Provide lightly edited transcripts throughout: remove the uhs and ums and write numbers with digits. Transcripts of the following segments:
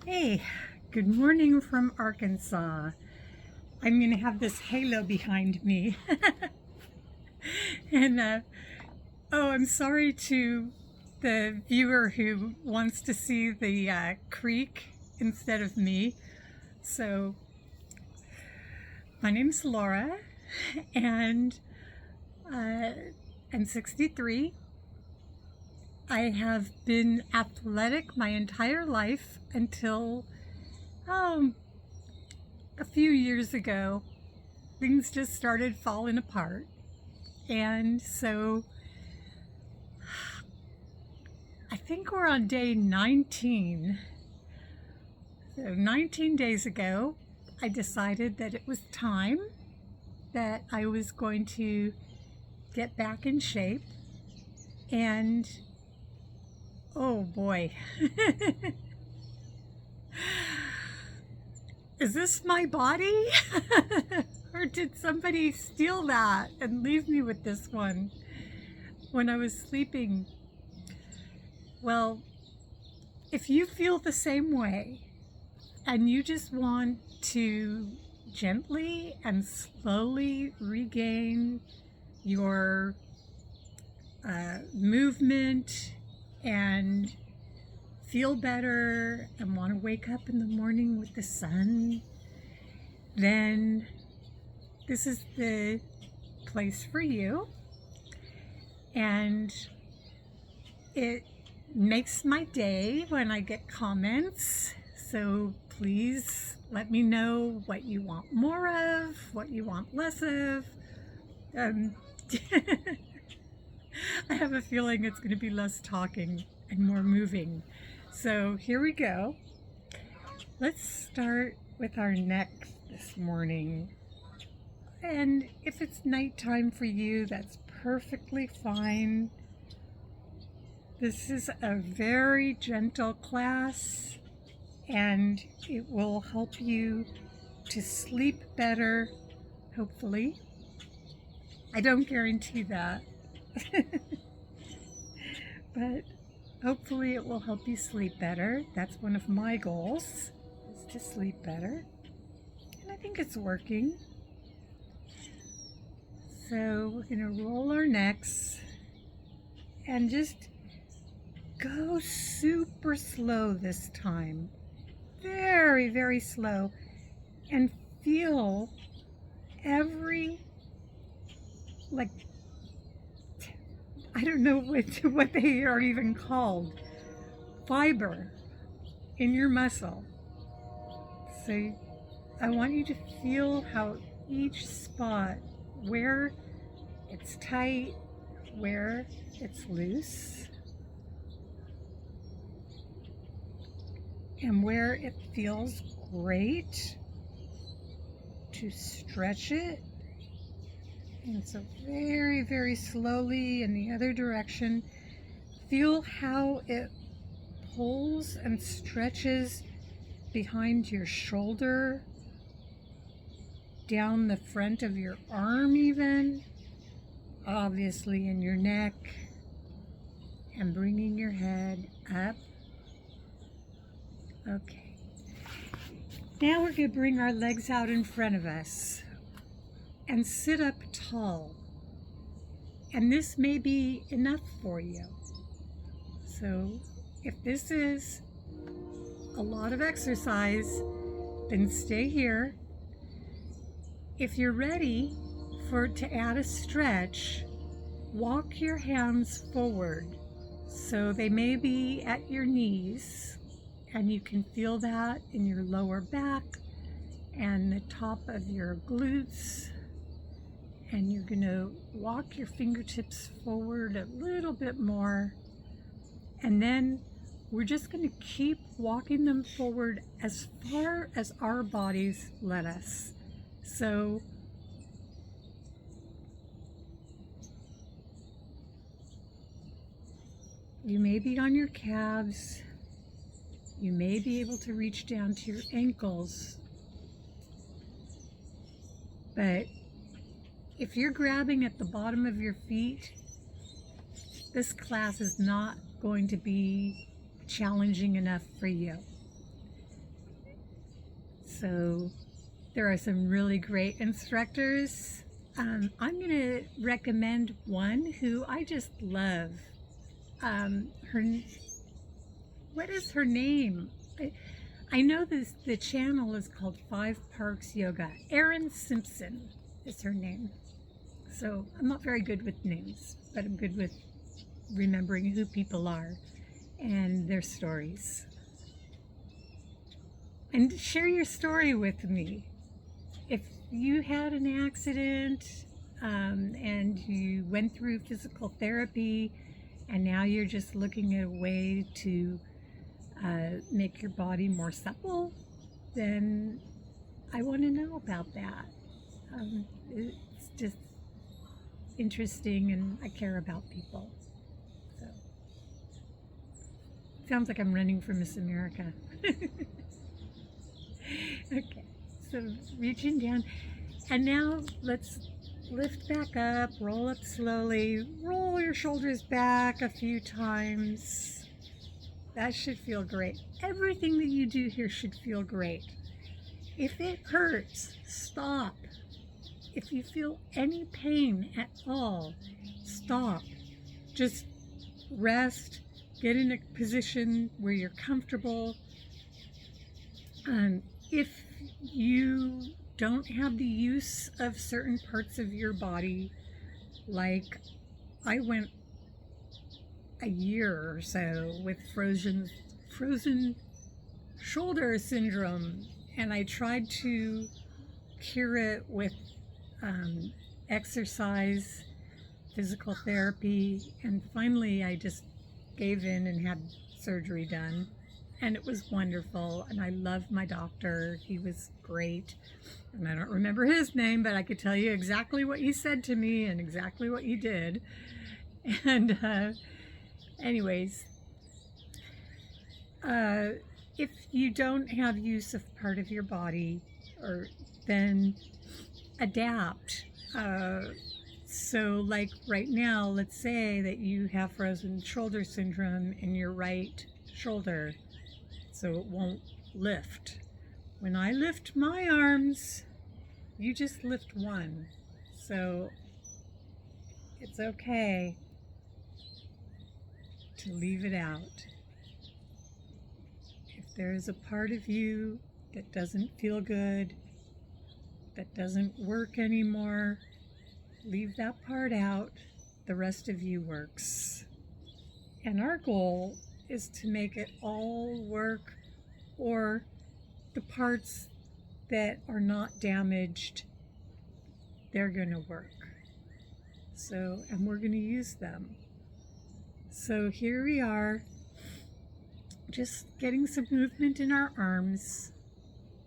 Hey, good morning from Arkansas. I'm going to have this halo behind me. and, oh, I'm sorry to the viewer who wants to see the creek instead of me. So, my name's Laura, and I'm 63. I have been athletic my entire life until a few years ago. Things just started falling apart. And so I think we're on day 19. So 19 days ago, I decided that it was time that I was going to get back in shape. And oh boy, is this my body? Or did somebody steal that and leave me with this one when I was sleeping? Well, if you feel the same way and you just want to gently and slowly regain your movement and feel better and want to wake up in the morning with the sun, then this is the place for you. And it makes my day when I get comments. So please let me know what you want more of, what you want less of. I have a feeling it's going to be less talking and more moving. So here we go. Let's start with our neck this morning. And if it's nighttime for you, that's perfectly fine. This is a very gentle class, and it will help you to sleep better, hopefully. I don't guarantee that. But hopefully it will help you sleep better. That's one of my goals, is to sleep better. And I think it's working. So we're going to roll our necks and just go super slow this time. Very, very slow. And feel every, like, I don't know what they are even called, fiber in your muscle. So I want you to feel how each spot, where it's tight, where it's loose, and where it feels great to stretch it. And so very, very slowly in the other direction, feel how it pulls and stretches behind your shoulder, down the front of your arm even, obviously in your neck, and bringing your head up. Okay. Now we're going to bring our legs out in front of us and sit up tall. And this may be enough for you. So if this is a lot of exercise, then stay here. If you're ready to add a stretch, walk your hands forward so they may be at your knees, and you can feel that in your lower back and the top of your glutes. And you're going to walk your fingertips forward a little bit more, and then we're just going to keep walking them forward as far as our bodies let us. So you may be on your calves, you may be able to reach down to your ankles, but if you're grabbing at the bottom of your feet, this class is not going to be challenging enough for you. So there are some really great instructors. I'm going to recommend one who I just love. Her, what is her name? I know the channel is called Five Parks Yoga. Erin Simpson is her name. So I'm not very good with names, but I'm good with remembering who people are and their stories. And share your story with me. If you had an accident and you went through physical therapy and now you're just looking at a way to make your body more supple, then I want to know about that. It's just interesting, and I care about people. So sounds like I'm running for Miss America. Okay, so reaching down, and now let's lift back up, roll up slowly, roll your shoulders back a few times. That should feel great. Everything that you do here should feel great. If it hurts, stop. If you feel any pain at all, stop. Just rest, get in a position where you're comfortable. If you don't have the use of certain parts of your body, like I went a year or so with frozen shoulder syndrome, and I tried to cure it with exercise, physical therapy, and finally I just gave in and had surgery done, and it was wonderful. And I loved my doctor. He was great, and I don't remember his name, but I could tell you exactly what he said to me and exactly what he did. And anyways, if you don't have use of part of your body, or then adapt. So like right now, let's say that you have frozen shoulder syndrome in your right shoulder, so it won't lift. When I lift my arms, you just lift one. So it's okay to leave it out. If there's a part of you that doesn't feel good, that doesn't work anymore, leave that part out. The rest of you works. And our goal is to make it all work, or the parts that are not damaged, they're going to work. So, and we're going to use them. So here we are, just getting some movement in our arms.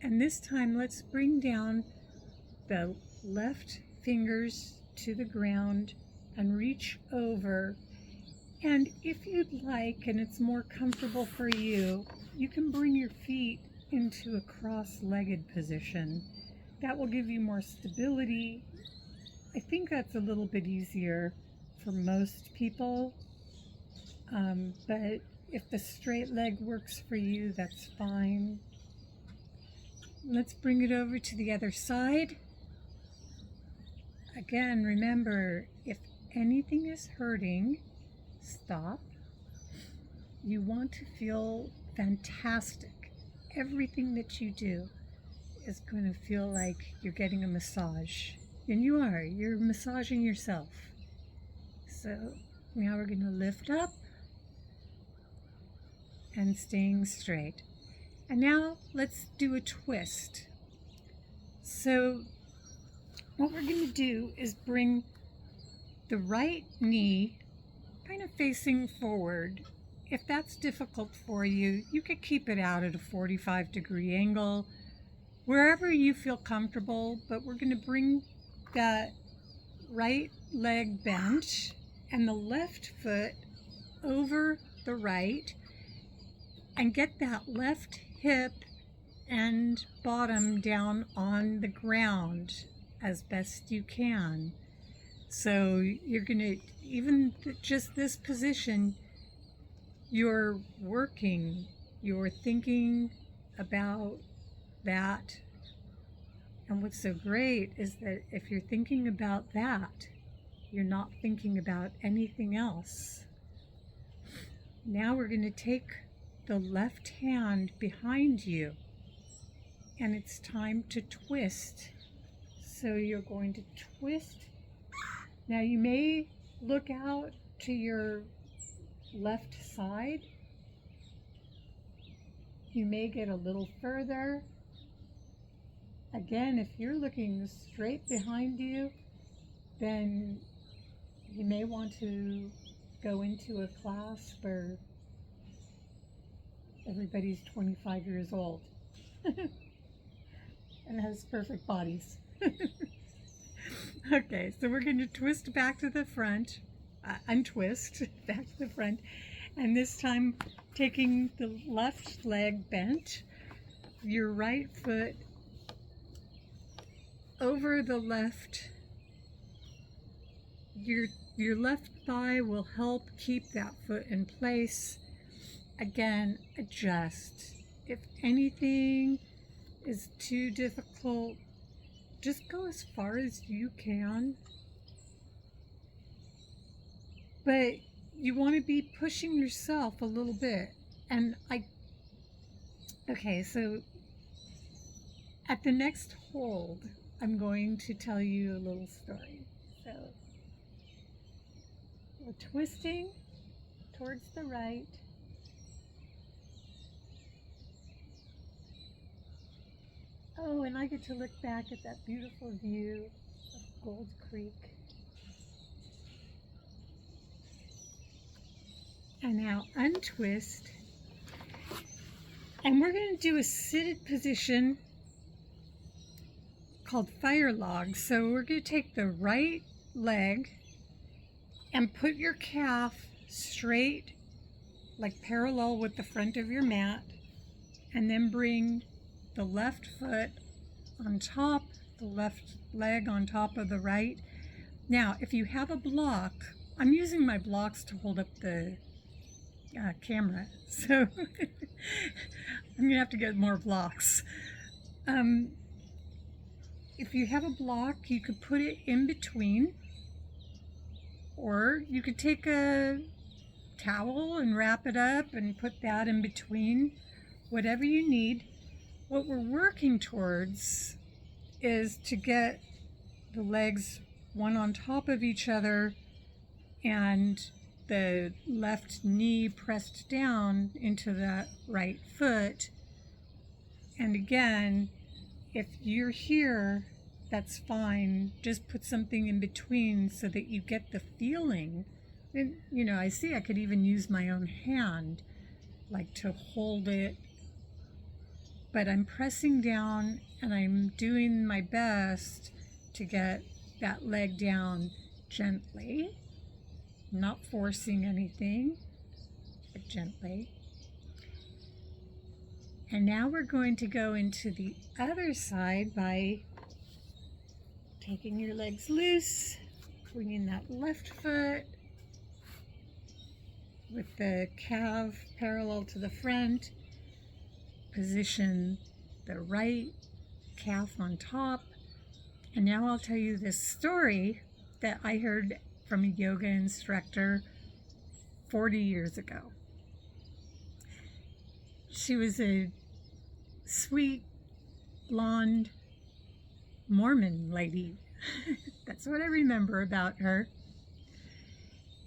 And this time, let's bring down the left fingers to the ground and reach over. And if you'd like, and it's more comfortable for you, you can bring your feet into a cross-legged position. That will give you more stability. I think that's a little bit easier for most people. But if the straight leg works for you, that's fine. Let's bring it over to the other side. Again, remember, if anything is hurting, stop. You want to feel fantastic. Everything that you do is going to feel like you're getting a massage. And you are. You're massaging yourself. So now we're going to lift up and staying straight. And now let's do a twist. So what we're going to do is bring the right knee kind of facing forward. If that's difficult for you, you could keep it out at a 45-degree angle, wherever you feel comfortable. But we're going to bring that right leg bent and the left foot over the right, and get that left hip and bottom down on the ground as best you can. So you're going to, even just this position, you're working, you're thinking about that. And what's so great is that if you're thinking about that, you're not thinking about anything else. Now we're going to take the left hand behind you, and it's time to twist. So you're going to twist. Now you may look out to your left side. You may get a little further. Again, if you're looking straight behind you, then you may want to go into a class where everybody's 25 years old and has perfect bodies. Okay, so we're going to twist back to the front, untwist back to the front, and this time taking the left leg bent, your right foot over the left. Your left thigh will help keep that foot in place. Again, adjust. If anything is too difficult, just go as far as you can. But you want to be pushing yourself a little bit. And okay, so at the next hold, I'm going to tell you a little story. So we're twisting towards the right. Oh, and I get to look back at that beautiful view of Gold Creek. And now untwist. And we're going to do a seated position called fire log. So we're going to take the right leg and put your calf straight, like parallel with the front of your mat, and then bring the left foot on top, the left leg on top of the right. Now, if you have a block, I'm using my blocks to hold up the camera, so I'm gonna have to get more blocks. If you have a block, you could put it in between, or you could take a towel and wrap it up and put that in between, whatever you need. What we're working towards is to get the legs one on top of each other and the left knee pressed down into the right foot. And again, if you're here, that's fine. Just put something in between so that you get the feeling. And, you know, I see I could even use my own hand, like to hold it. But I'm pressing down and I'm doing my best to get that leg down gently, not forcing anything, but gently. And now we're going to go into the other side by taking your legs loose, bringing that left foot with the calf parallel to the front. Position the right calf on top. And now I'll tell you this story that I heard from a yoga instructor 40 years ago. She was a sweet, blonde Mormon lady. That's what I remember about her.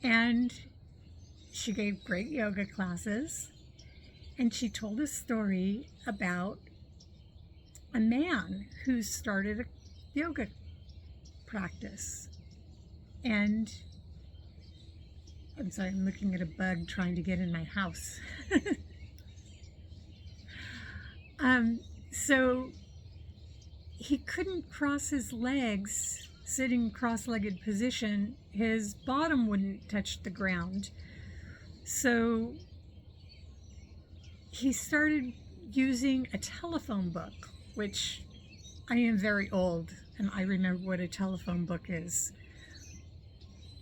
And she gave great yoga classes. And she told a story about a man who started a yoga practice. And I'm sorry, I'm looking at a bug trying to get in my house. So he couldn't cross his legs sitting cross-legged position. His bottom wouldn't touch the ground. So he started using a telephone book, which I am very old and I remember what a telephone book is.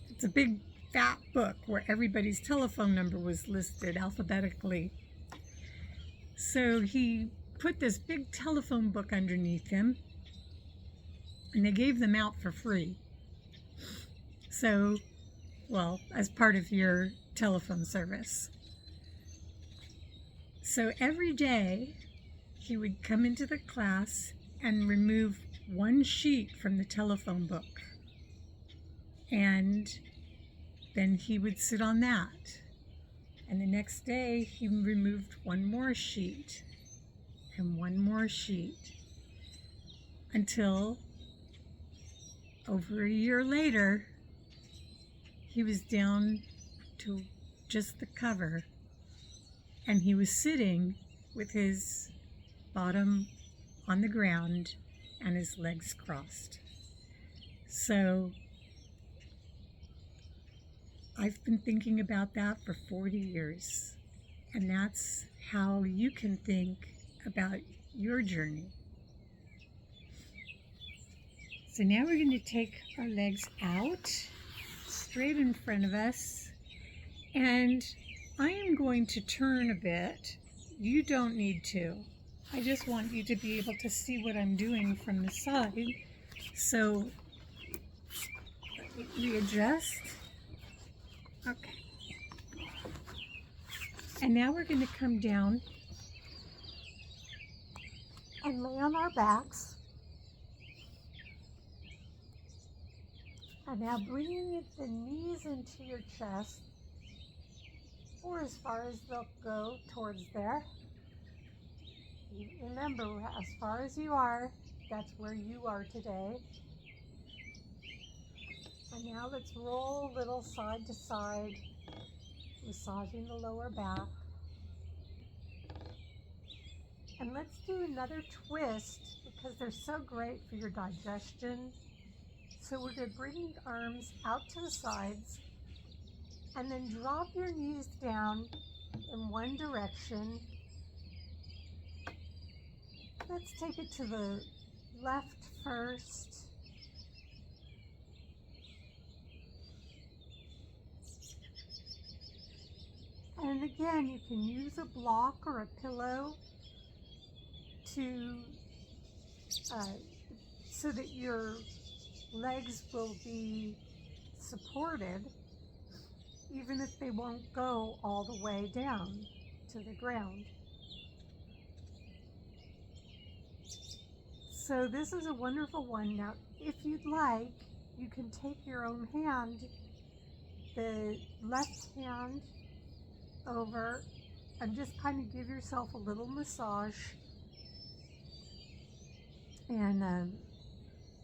It's a big fat book where everybody's telephone number was listed alphabetically. So he put this big telephone book underneath him, and they gave them out for free. So, well, as part of your telephone service. So every day he would come into the class and remove one sheet from the telephone book. And then he would sit on that. And the next day he removed one more sheet and one more sheet until over a year later, he was down to just the cover, and he was sitting with his bottom on the ground and his legs crossed. So I've been thinking about that for 40 years, and that's how you can think about your journey. So now we're going to take our legs out, straight in front of us, and I am going to turn a bit. You don't need to. I just want you to be able to see what I'm doing from the side. So readjust. Okay. And now we're going to come down and lay on our backs. And now bringing the knees into your chest, or as far as they'll go towards there. Remember, as far as you are, that's where you are today. And now let's roll a little side to side, massaging the lower back. And let's do another twist because they're so great for your digestion. So we're going to bring the arms out to the sides and then drop your knees down in one direction. Let's take it to the left first. And again, you can use a block or a pillow to so that your legs will be supported, even if they won't go all the way down to the ground. So this is a wonderful one. Now, if you'd like, you can take your own hand, the left hand over, and just kind of give yourself a little massage. And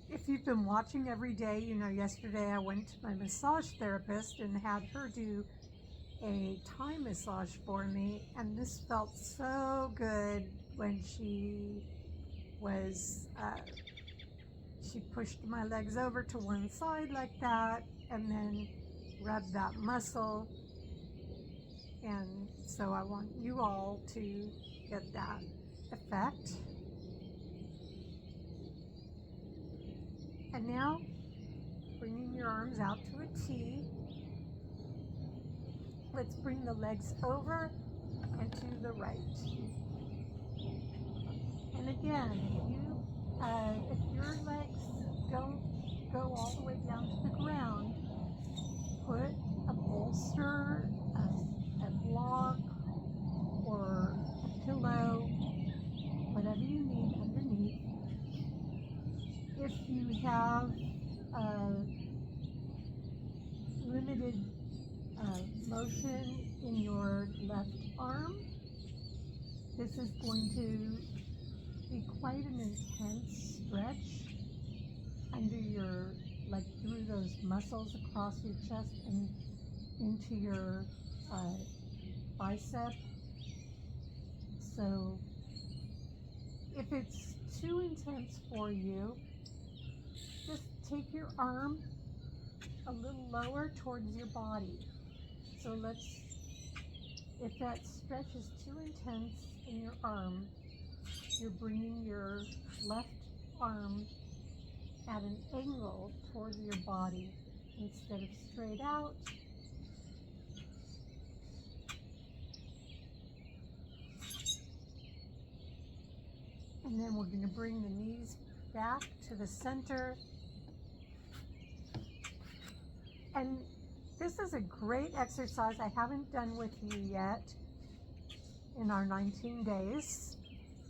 if you've been watching every day, you know yesterday I went to my massage therapist and had her do a Thai massage for me, and this felt so good when she was she pushed my legs over to one side like that and then rubbed that muscle. And so I want you all to get that effect. And now, bringing your arms out to a T, let's bring the legs over and to the right. And again, if your legs don't go all the way down to the ground, put a bolster, a block, or a pillow, whatever you need underneath. If you have limited motion in your left arm, this is going to be quite an intense stretch under your, like through those muscles across your chest and into your bicep. So if it's too intense for you, just take your arm a little lower towards your body. So if that stretch is too intense in your arm, you're bringing your left arm at an angle towards your body instead of straight out. And then we're going to bring the knees back to the center. And this is a great exercise I haven't done with you yet in our 19 days,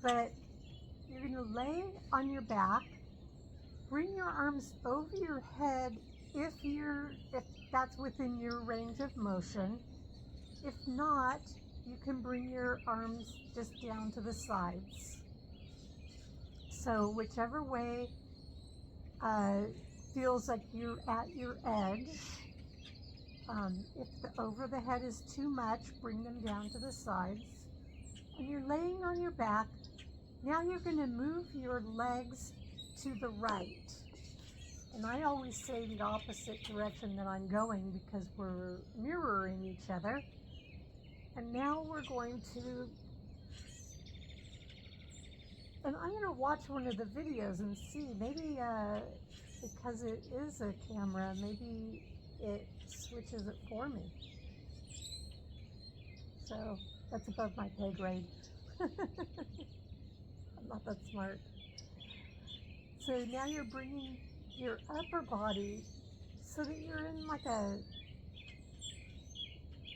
but you're going to lay on your back, bring your arms over your head if that's within your range of motion. If not, you can bring your arms just down to the sides. So whichever way feels like you're at your edge. If the over the head is too much, bring them down to the sides. And you're laying on your back. Now you're going to move your legs to the right. And I always say the opposite direction that I'm going because we're mirroring each other. And now we're going to, and I'm going to watch one of the videos and see, maybe because it is a camera, maybe it switches it for me. So that's above my pay grade. I'm not that smart. So now you're bringing your upper body so that you're in like a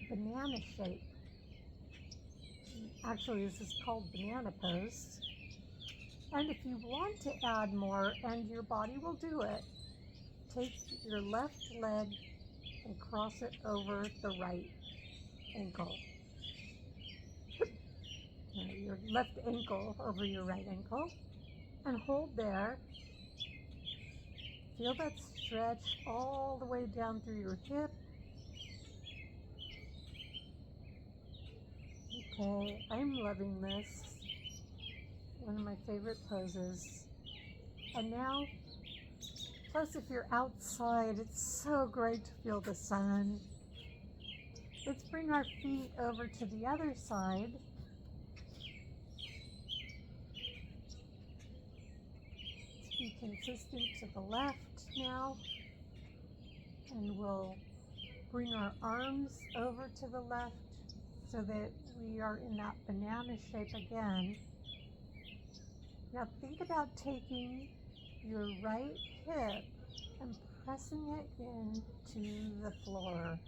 banana shape. Actually, this is called banana pose. And if you want to add more, and your body will do it, take your left leg and cross it over the right ankle. Your left ankle over your right ankle, and hold there. Feel that stretch all the way down through your hip. Okay, I'm loving this. One of my favorite poses. And now, plus if you're outside, it's so great to feel the sun. Let's bring our feet over to the other side. Let's be consistent to the left now. And we'll bring our arms over to the left so that we are in that banana shape again. Now think about taking your right hip and pressing it into the floor.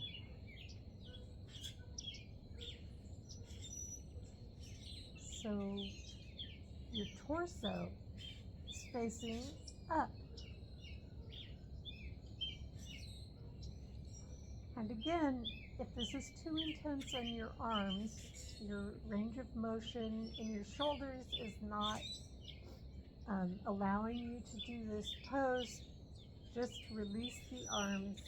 So your torso is facing up. And again, if this is too intense on your arms, your range of motion in your shoulders is not allowing you to do this pose, just release the arms,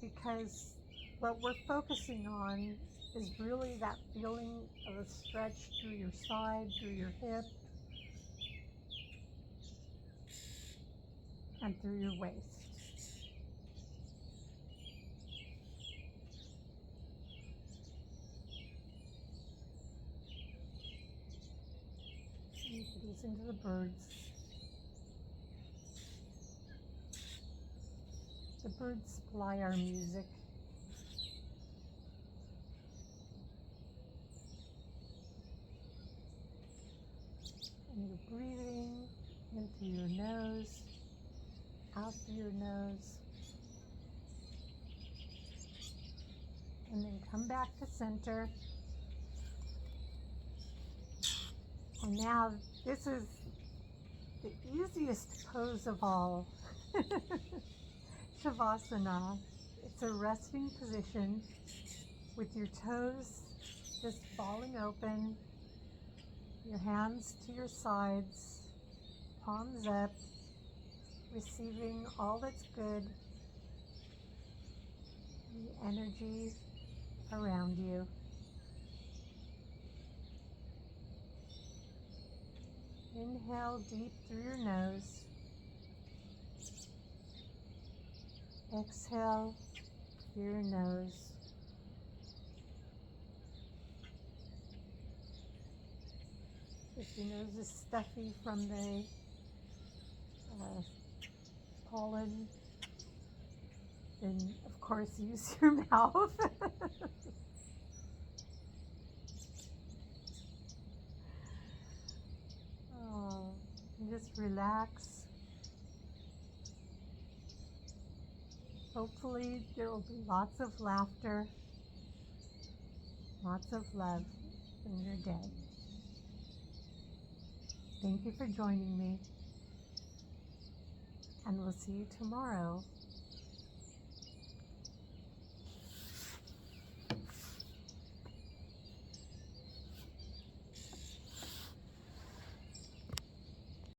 because what we're focusing on is really that feeling of a stretch through your side, through your hip, and through your waist. You can listen to the birds. The birds supply our music. And you're breathing in through your nose, out through your nose. And then come back to center. And now this is the easiest pose of all. Shavasana. It's a resting position with your toes just falling open, your hands to your sides, palms up, receiving all that's good, the energy around you. Inhale deep through your nose. Exhale through your nose. If your nose is stuffy from the pollen, then of course use your mouth. Oh. relax. Hopefully there will be lots of laughter, lots of love in your day. Thank you for joining me, and we'll see you tomorrow